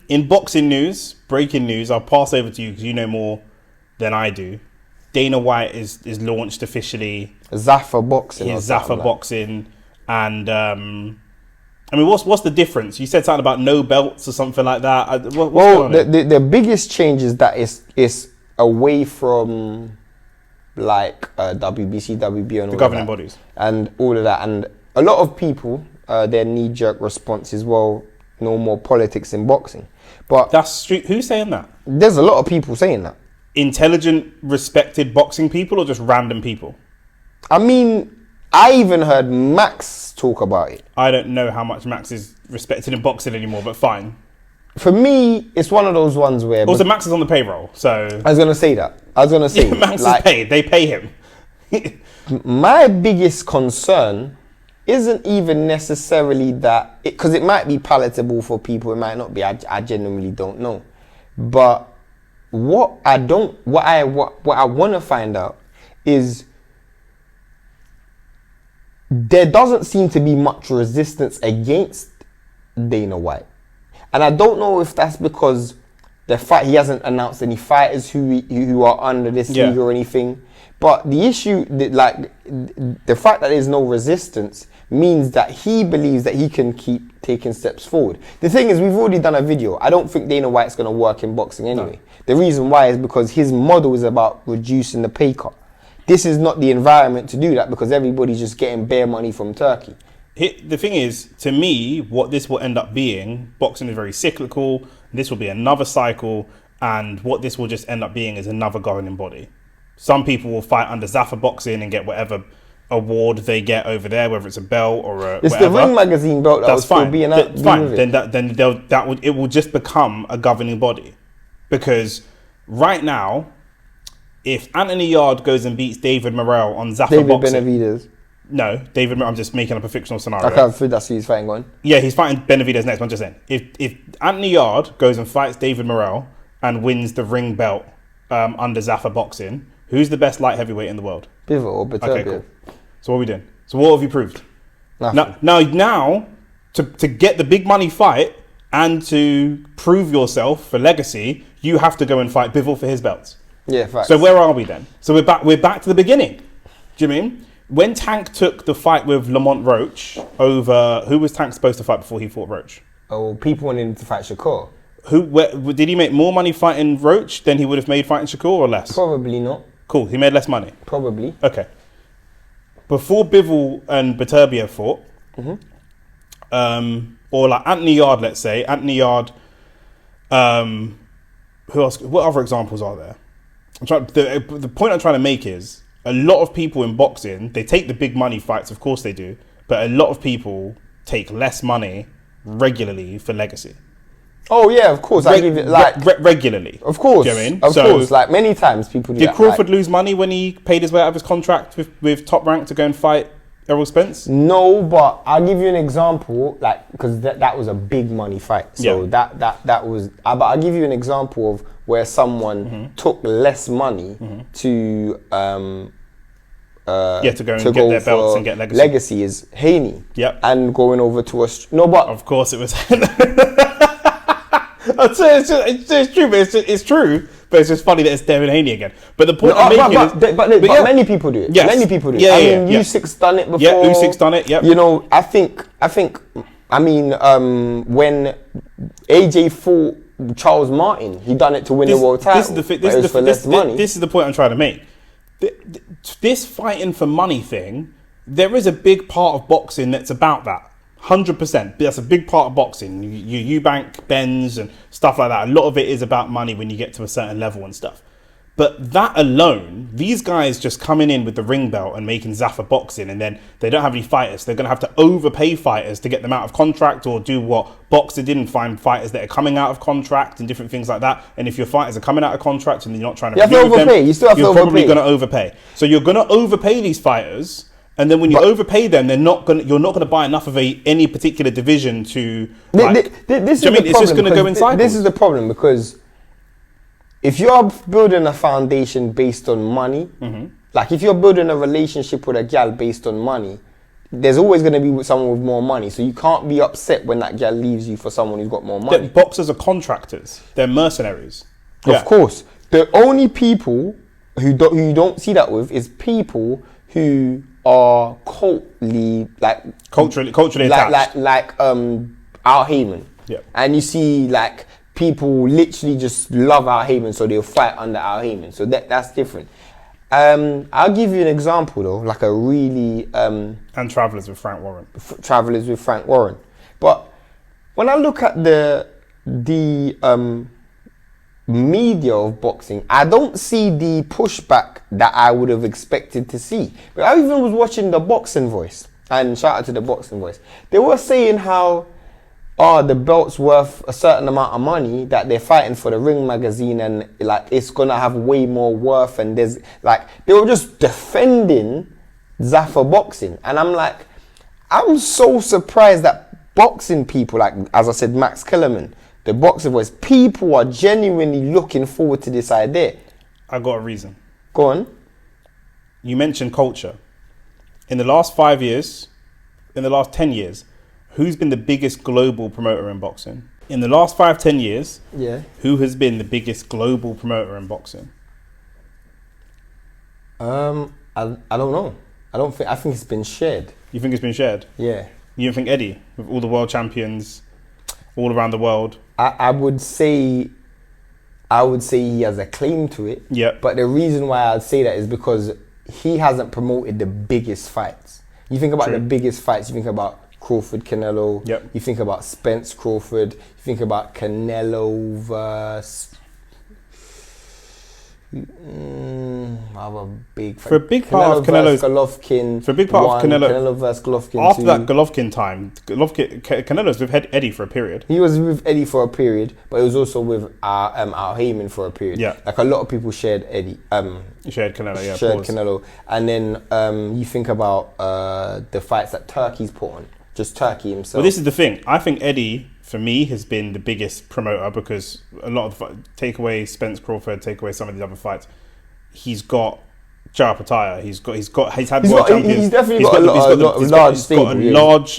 In boxing news, breaking news, I'll pass over to you because you know more than I do. Dana White is launched officially. Zuffa Boxing. His Zuffa Boxing. And, I mean, what's the difference? You said something about no belts or something like that. The biggest change is that it's away from like WBC, WBO, and the governing bodies. And all of that. And a lot of people, their knee-jerk response is, well, no more politics in boxing. But that's who's saying that? There's a lot of people saying that. Intelligent, respected boxing people or just random people? I mean, I even heard Max talk about it. I don't know how much Max is respected in boxing anymore, but fine. For me, it's one of those ones where... Also, Max is on the payroll, so... I was going to say that. Yeah, Max is paid. They pay him. My biggest concern isn't even necessarily that... Because it might be palatable for people, it might not be. I genuinely don't know. But what I want to find out is... There doesn't seem to be much resistance against Dana White. And I don't know if that's because he hasn't announced any fighters who are under this league or anything. But the issue, the fact that there's no resistance means that he believes that he can keep taking steps forward. The thing is, we've already done a video. I don't think Dana White's going to work in boxing anyway. No. The reason why is because his model is about reducing the pay cut. This is not the environment to do that because everybody's just getting bare money from Turkey. The thing is, to me, what this will end up being, boxing is very cyclical. This will be another cycle. And what this will just end up being is another governing body. Some people will fight under Zuffa Boxing and get whatever award they get over there, whether it's a belt or it's whatever. The Ring Magazine belt that was still being out. Fine. It will just become a governing body. Because right now, if Anthony Yard goes and beats David Morrell on Zuffa Boxing... Benavidez. No, David, I'm just making up a fictional scenario. I can't feel that's who he's fighting on. Yeah, he's fighting Benavidez next. I'm just saying. If Anthony Yard goes and fights David Morrell and wins the ring belt under Zuffa Boxing, who's the best light heavyweight in the world? Bivol or Beterbiev. Okay, cool. So what are we doing? So what have you proved? Nothing. Now to get the big money fight and to prove yourself for legacy, you have to go and fight Bivol for his belts. Yeah, facts. So where are we then? So we're back to the beginning. Do you mean? When Tank took the fight with Lamont Roach over... Who was Tank supposed to fight before he fought Roach? Oh, people wanted him to fight Shakur. Did he make more money fighting Roach than he would have made fighting Shakur or less? Probably not. Cool, he made less money? Probably. Okay. Before Bivol and Beterbiev fought, or like Anthony Yard, let's say, Anthony Yard... who else? What other examples are there? The point I'm trying to make is a lot of people in boxing, they take the big money fights, of course they do, but a lot of people take less money regularly for legacy. Oh yeah, of course. I give it regularly. Of course. Do you know what I mean? Of course. Like many times people do that. Did Crawford lose money when he paid his way out of his contract with Top Rank to go and fight Errol Spence? No, but I'll give you an example, like because that was a big money fight. So that was. But I'll give you an example of where someone took less money to to go and get their belts and get legacy. Legacy is Haney. Yep. And going over to of course it was. It's true, but it's true. But it's just funny that it's Devin Haney again. But the point I'm making but many people do it. Yes. Many people do it. Yeah, I mean, Usyk's done it before. Yeah, Usyk's done it. Yep. You know, I think. When AJ fought Charles Martin, he done it to win the world title. This is the point I'm trying to make. This fighting for money thing, there is a big part of boxing that's about that. 100%. That's a big part of boxing. Eubank, Benz, and stuff like that. A lot of it is about money when you get to a certain level and stuff. But that alone, these guys just coming in with the ring belt and making Zuffa Boxing, and then they don't have any fighters. They're going to have to overpay fighters to get them out of contract, or do what Boxer didn't find fighters that are coming out of contract and different things like that. And if your fighters are coming out of contract and you're not trying to renew with them, you're probably going to overpay. So you're going to overpay these fighters. And then when you overpay them, you're not going to buy enough of any particular division to. It's just going to go in cycles. This is the problem, because if you're building a foundation based on money, like if you're building a relationship with a gal based on money, there's always going to be someone with more money. So you can't be upset when that girl leaves you for someone who's got more money. Boxers are contractors. They're mercenaries. Of course. The only people who you don't see that with is people who are culturally attached. Like Al Heyman. Yeah. And you see like people literally just love Al Heyman, so they'll fight under Al Heyman. So that's different. I'll give you an example though, like a really and Travellers with Frank Warren. Travellers with Frank Warren. But when I look at the media of boxing, I don't see the pushback that I would have expected to see. But I even was watching the Boxing Voice, and shout out to the Boxing Voice. They were saying how the belt's worth a certain amount of money, that they're fighting for the Ring magazine, and like it's gonna have way more worth, and there's like they were just defending Zuffa Boxing, and I'm like, I'm so surprised that boxing people, like as I said, Max Kellerman, the Boxing Voice, people are genuinely looking forward to this idea. I got a reason. Go on. You mentioned culture. In the last 5 years, in the last 10 years, who's been the biggest global promoter in boxing? In the last 5-10 years, who has been the biggest global promoter in boxing? I don't know. I think it's been shared. You think it's been shared? Yeah. You don't think Eddie, with all the world champions all around the world? I would say he has a claim to it. Yeah. But the reason why I'd say that is because he hasn't promoted the biggest fights. You think about the biggest fights, you think about Crawford, Canelo. Yep. You think about Spence, Crawford. You think about Canelo versus... a big fight. For a big part of Canelo's... Golovkin. For a big part of Canelo versus Golovkin. After that Golovkin time, Canelo's with Eddie for a period. He was with Eddie for a period, but he was also with Al Heyman for a period. Yeah. Like a lot of people shared Eddie. Shared Canelo, yeah. Shared Canelo. And then you think about the fights that Turkey's put on. Just Turkey himself. Well, this is the thing. I think Eddie, for me, has been the biggest promoter because a lot of take away Spence Crawford, take away some of the other fights. He's got Jara Pataya. He's had world champions. He's definitely got a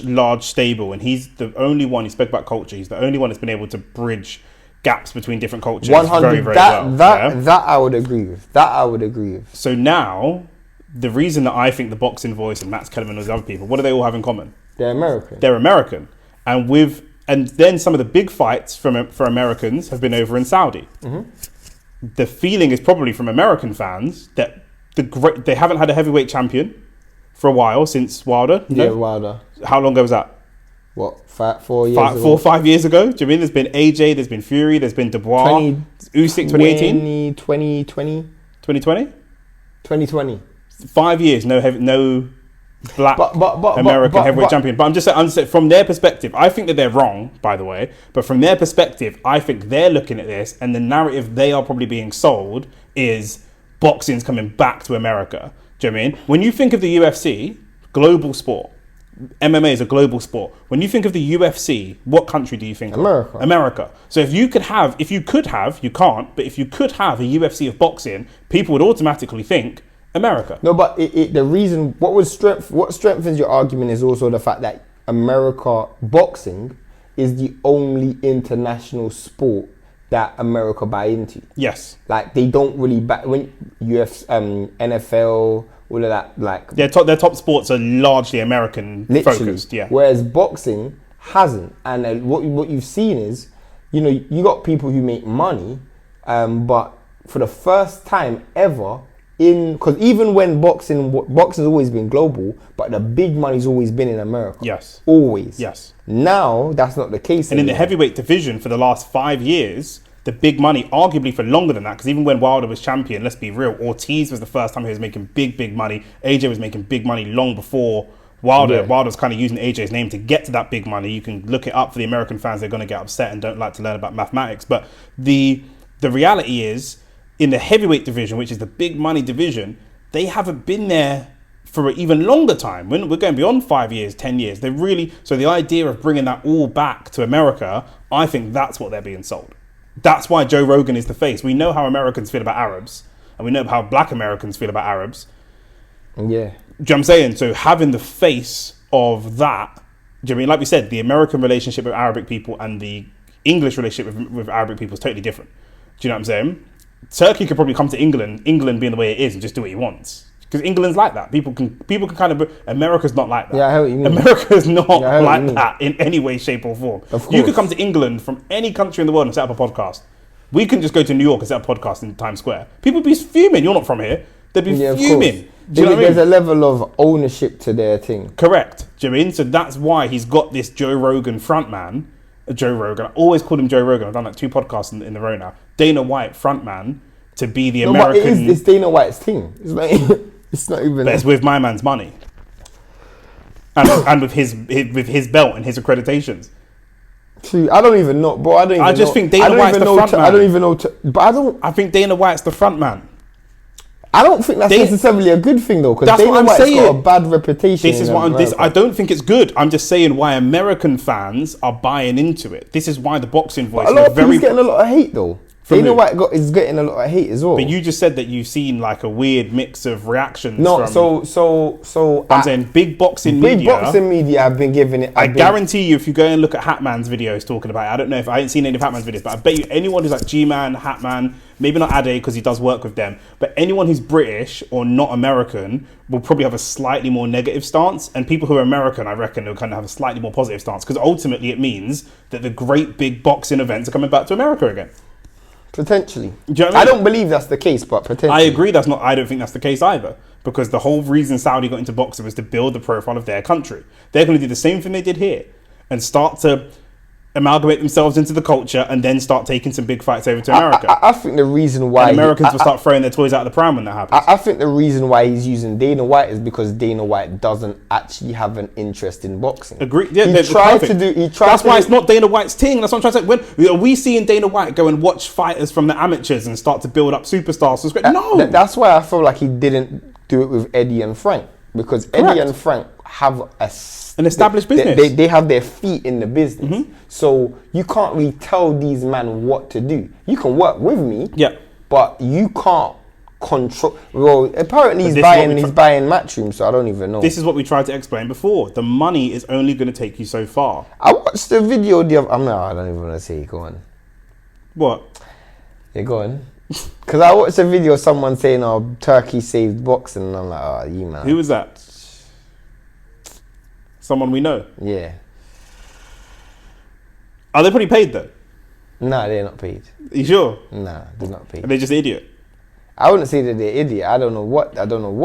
large stable, and he's the only one. He spoke about culture. He's the only one that's been able to bridge gaps between different cultures 100, very, very well. That I would agree with. So now, the reason that I think the Boxing Voice and Max Kellerman and those other people, what do they all have in common? They're American. And then some of the big fights for Americans have been over in Saudi. Mm-hmm. The feeling is probably from American fans that they haven't had a heavyweight champion for a while since Wilder. Yeah, Wilder. How long ago was that? What, 4 years ago? 4 or 5 years ago? Do you mean there's been AJ, there's been Fury, there's been Dubois, Usyk 2018? 2020. 2020? 2020. 5 years, no black American heavyweight champion. But I'm just saying, from their perspective, I think that they're wrong, by the way, but from their perspective, I think they're looking at this and the narrative they are probably being sold is boxing's coming back to America. Do you know what I mean? When you think of the UFC, global sport, MMA is a global sport. When you think of the UFC, what country do you think of? America. So if you could have, you can't, but if you could have a UFC of boxing, people would automatically think America. No, but the reason, what strengthens your argument is also the fact that America boxing is the only international sport that America buy into. Yes. Like they don't really buy when NFL, all of that. Like their top sports are largely American focused. Yeah. Whereas boxing hasn't, and what you've seen is, you got people who make money, but for the first time ever. Because even when boxing's always been global, but the big money's always been in America. Yes. Always. Yes. Now, that's not the case And anymore. In the heavyweight division for the last 5 years, the big money, arguably for longer than that, because even when Wilder was champion, let's be real, Ortiz was the first time he was making big money. AJ was making big money long before Wilder. Yeah. Wilder was kind of using AJ's name to get to that big money. You can look it up for the American fans. They're going to get upset and don't like to learn about mathematics. But the reality is, in the heavyweight division, which is the big money division, they haven't been there for an even longer time. We're going beyond 5 years, 10 years. So the idea of bringing that all back to America, I think that's what they're being sold. That's why Joe Rogan is the face. We know how Americans feel about Arabs, and we know how black Americans feel about Arabs. Yeah. Do you know what I'm saying? So having the face of that, do you know what I mean? Like we said, the American relationship with Arabic people and the English relationship with Arabic people is totally different. Do you know what I'm saying? Turkey could probably come to England being the way it is, and just do what he wants. Because England's like that. People can kind of... America's not like that. Yeah, I hear what you mean. America's not like that in any way, shape or form. Of course. You could come to England from any country in the world and set up a podcast. We couldn't just go to New York and set up a podcast in Times Square. People would be fuming. You're not from here. They'd be fuming. Do you know what I mean? There's a level of ownership to their thing. Correct. Do you know what I mean? So that's why he's got this Joe Rogan frontman. Joe Rogan. I always called him Joe Rogan. I've done like 2 podcasts in the row now. Dana White frontman to be the American... But it's Dana White's thing. It's not even... But it's with my man's money. And with his belt and his accreditations. True. I don't even know, bro. I think Dana White's the front man. I don't even know. I think Dana White's the front man. I don't think that's necessarily a good thing though, because Dana White's got a bad reputation. This is what I don't think it's good. I'm just saying why American fans are buying into it. This is why the boxing voice is getting a lot of hate though. Dana White is getting a lot of hate as well. But you just said that you've seen like a weird mix of reactions. No, I'm saying big boxing media have been giving it. I guarantee you, if you go and look at Hatman's videos talking about it, I don't know if I ain't seen any of Hatman's videos, but I bet you anyone who's like G-Man, Hatman, maybe not Ade because he does work with them, but anyone who's British or not American will probably have a slightly more negative stance, and people who are American, I reckon, will kind of have a slightly more positive stance, because ultimately it means that the great big boxing events are coming back to America again. Potentially. Do you know what I mean? I don't believe that's the case, but potentially. I agree I don't think that's the case either. Because the whole reason Saudi got into boxing was to build the profile of their country. They're going to do the same thing they did here and start to amalgamate themselves into the culture and then start taking some big fights over to America. I think the reason why... And Americans will start throwing their toys out of the pram when that happens. I think the reason why he's using Dana White is because Dana White doesn't actually have an interest in boxing. Agree. Yeah, That's why it's not Dana White's thing. That's what I'm trying to say. When are we seeing Dana White go and watch fighters from the amateurs and start to build up superstars? No. That's why I feel like he didn't do it with Eddie and Frank. Because Eddie and Frank have an established business. They have their feet in the business. Mm-hmm. So you can't really tell these men what to do. You can work with me, but you can't control. Well, apparently he's buying Matchroom, so I don't even know. This is what we tried to explain before. The money is only going to take you so far. I watched the video I don't even want to say. Go on. What? Yeah, go on. Because I watched a video of someone saying, "Oh, Turkey saved boxing," and I'm like, "Oh, you man." Who was that? Someone we know? Yeah. Are they pretty paid though? No, they're not paid. Are you sure? No, they're not paid. Are they just an idiot? I wouldn't say that they're idiot. I don't know what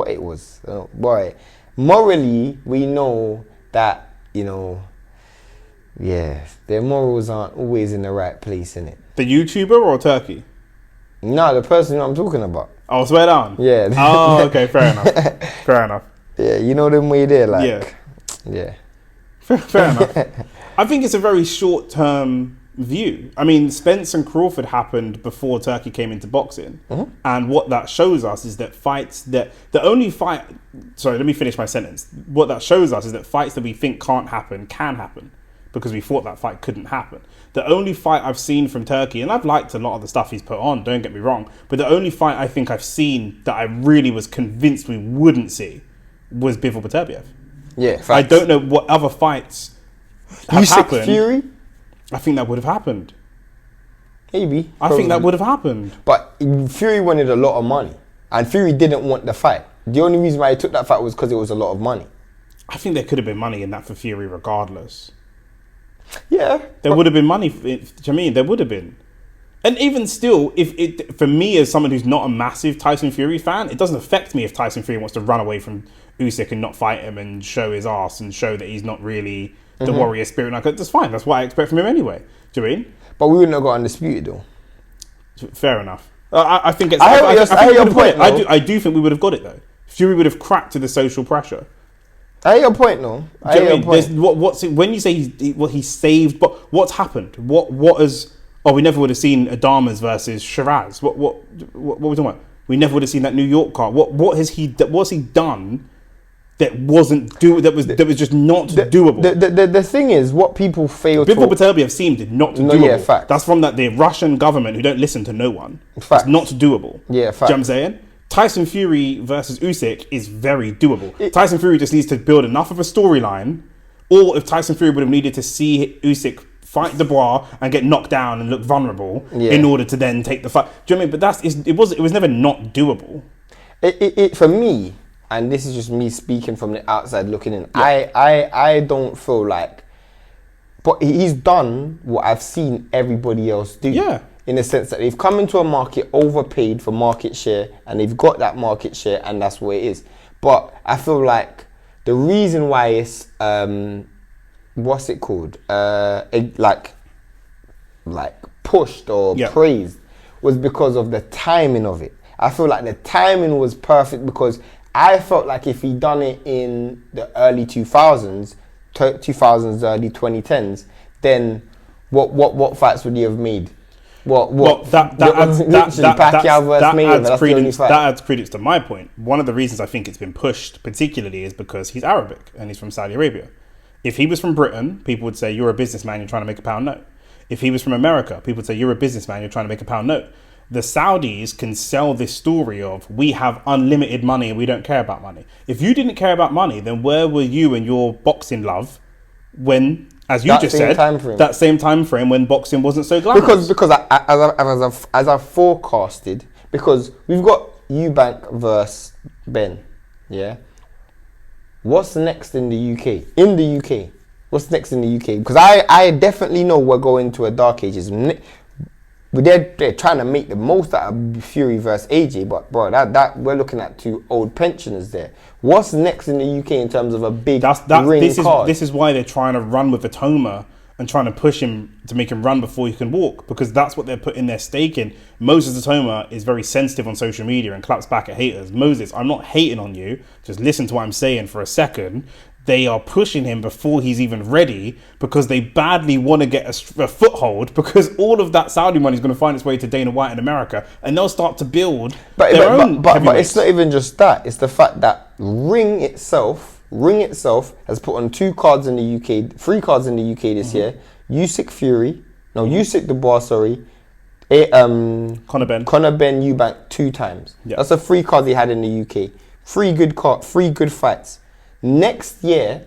it was. Boy, morally, we know that, their morals aren't always in the right place, innit? The YouTuber or Turkey? No, the person I'm talking about. Oh, swear down? Yeah. Oh, okay, fair enough. Fair enough. Yeah, you know them way there, like. Yeah. Fair enough. I think it's a very short-term view. I mean, Spence and Crawford happened before Turkey came into boxing. Mm-hmm. And what that shows us is that sorry, let me finish my sentence. What that shows us is that fights that we think can't happen can happen, because we thought that fight couldn't happen. The only fight I've seen from Turkey, and I've liked a lot of the stuff he's put on, don't get me wrong, but the only fight I think I've seen that I really was convinced we wouldn't see was Bivol Beterbiev. Yeah, facts. I don't know what other fights have happened. Fury? I think that would have happened. Maybe. I think that would have happened. But Fury wanted a lot of money, and Fury didn't want the fight. The only reason why he took that fight was because it was a lot of money. I think there could have been money in that for Fury regardless. Yeah. There would have been money. There would have been. And even still, for me as someone who's not a massive Tyson Fury fan, it doesn't affect me if Tyson Fury wants to run away from Usyk and not fight him and show his ass and show that he's not really the warrior spirit. Like, that's fine. That's what I expect from him anyway. Do you mean? But we wouldn't have got undisputed though. Fair enough. I think it's. I hear your point. I do think we would have got it though. Fury would have cracked to the social pressure. I hear your point, though. When you say he saved, but what's happened? What has? Oh, we never would have seen Adamas versus Shiraz. What were we talking about? We never would have seen that New York card. What's he done that wasn't that was just not doable? The thing is, what people fail to... Bivol Beterbiev seemed not doable. Yeah, fact. That's from the Russian government who don't listen to no one. Fact. It's not doable. Yeah, fact. Do you know what I'm saying? Tyson Fury versus Usyk is very doable. Tyson Fury just needs to build enough of a storyline, or if Tyson Fury would have needed to see Usyk fight Dubois and get knocked down and look vulnerable in order to then take the fight. Do you know what I mean? But it was never not doable. It for me, and this is just me speaking from the outside looking in. I don't feel like, but he's done what I've seen everybody else do. Yeah. In the sense that they've come into a market overpaid for market share, and they've got that market share, and that's what it is. But I feel like the reason why it's what's it called? Like pushed or praised was because of the timing of it. I feel like the timing was perfect because I felt like if he'd done it in the early 2000s, early 2010s, then what fights would he have made? That adds credence to my point. One of the reasons I think it's been pushed particularly is because he's Arabic and he's from Saudi Arabia. If he was from Britain, people would say, you're a businessman, you're trying to make a pound note. If he was from America, people would say, you're a businessman, you're trying to make a pound note. The Saudis can sell this story of, we have unlimited money and we don't care about money. If you didn't care about money, then where were you and your boxing love when, as you just said, that same time frame when boxing wasn't so glamorous? Because as I forecasted, because we've got Eubank versus Ben, yeah? What's next in the UK? What's next in the UK? Because I definitely know we're going to a dark ages. They're trying to make the most out of Fury versus AJ, but bro, that we're looking at two old pensioners there. What's next in the UK in terms of a big ring card? This is why they're trying to run with Atoma and trying to push him to make him run before he can walk, because that's what they're putting their stake in. Moses Atoma is very sensitive on social media and claps back at haters. Moses, I'm not hating on you. Just listen to what I'm saying for a second. They are pushing him before he's even ready because they badly want to get a foothold, because all of that Saudi money is going to find its way to Dana White in America, and they'll start to build their own but it's not even just that. It's the fact that Ring itself has put on 3 cards in the UK this year. Usyk Dubois, Conor Ben Eubank 2 times. Yep. That's the 3 cards he had in the UK. 3 good fights. Next year,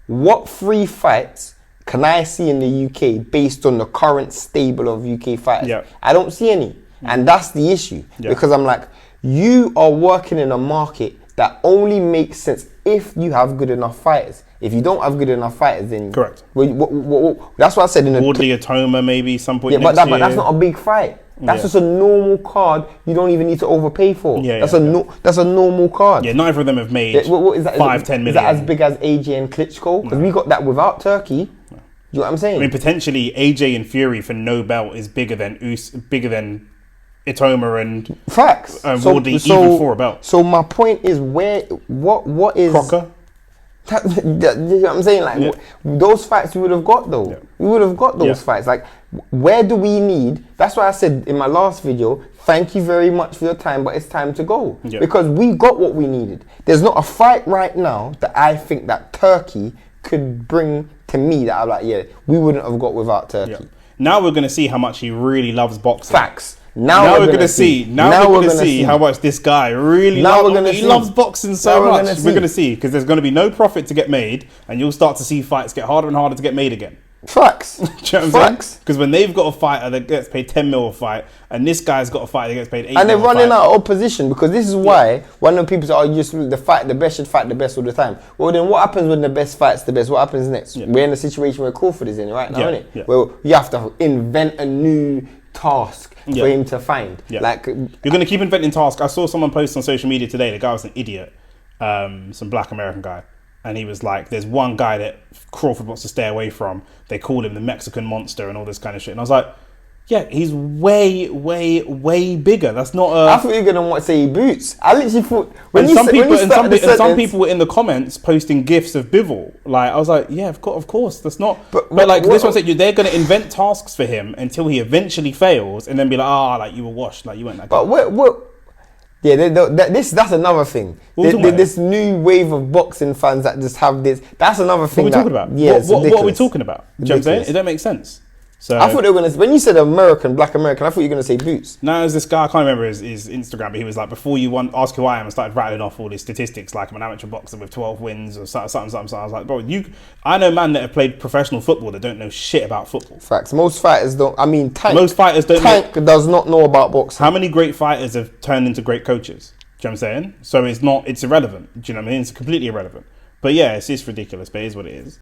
what 3 fights can I see in the UK based on the current stable of UK fighters? Yep. I don't see any. And that's the issue. Yep. Because I'm like, you are working in a market that only makes sense if you have good enough fighters. If you don't have good enough fighters, then... Correct. That's what I said in the... Woodley Atoma maybe some point next year. But that's not a big fight. That's just a normal card you don't even need to overpay for. That's a normal card. Yeah, neither of them have made what is that? 5-10 million. Is that as big as AJ and Klitschko? Because we got that without Turkey. No. You know what I'm saying? I mean, potentially AJ and Fury for no belt is bigger than Atoma and facts. Woodley even for a belt. So my point is, what is Crocker? You know what I'm saying? Like those fights we would have got though. Yeah. We would have got those fights. Like, where do we need? That's why I said in my last video, thank you very much for your time, but it's time to go. Yeah. Because we got what we needed. There's not a fight right now that I think that Turkey could bring to me that I'm like, we wouldn't have got without Turkey. Yeah. Now we're going to see how much he really loves boxing. Facts. Now we're going to see how much this guy really loves boxing so much. We're going to see, because there's going to be no profit to get made, and you'll start to see fights get harder and harder to get made again. Facts. Do you know what I'm saying? Because when they've got a fighter that gets paid 10 mil a fight, and this guy's got a fighter that gets paid 8 mil and they're running out of opposition, because this is why one of the people say, the best should fight the best all the time. Well, then what happens when the best fights the best? What happens next? We're in a situation where Crawford is in right now, isn't it? Yeah. Well, you have to invent a new task for him to find. Yeah. Like, you're going to keep inventing tasks. I saw someone post on social media today, the guy was an idiot, some black American guy. And he was like, there's one guy that Crawford wants to stay away from. They call him the Mexican monster and all this kind of shit. And I was like, yeah, he's way, way, way bigger. That's not a... I thought you were going to want to say Boots. I literally thought... Some people were in the comments posting gifs of Bivol. Like, I was like, yeah, of course. That's not... But like, this one said, they're going to invent tasks for him until he eventually fails and then be like, you were washed. Like, you weren't that good. But what... Yeah, that's another thing. This new wave of boxing fans that just have this. That's another thing. What are we talking about? Yeah, what are we talking about? Do you know what I'm saying? It don't make sense. So I thought they were gonna. When you said Black American, I thought you were gonna say Boots. now there's this guy, I can't remember his Instagram, but he was like, before you ask who I am, and started rattling off all these statistics, like I'm an amateur boxer with 12 wins or something. I was like, bro, I know men that have played professional football that don't know shit about football. Facts. Most fighters don't. I mean, Most fighters don't. Tank does not know about boxing. How many great fighters have turned into great coaches? Do you know what I'm saying? So it's irrelevant. Do you know what I mean? It's completely irrelevant. But yeah, it's ridiculous, but it is what it is.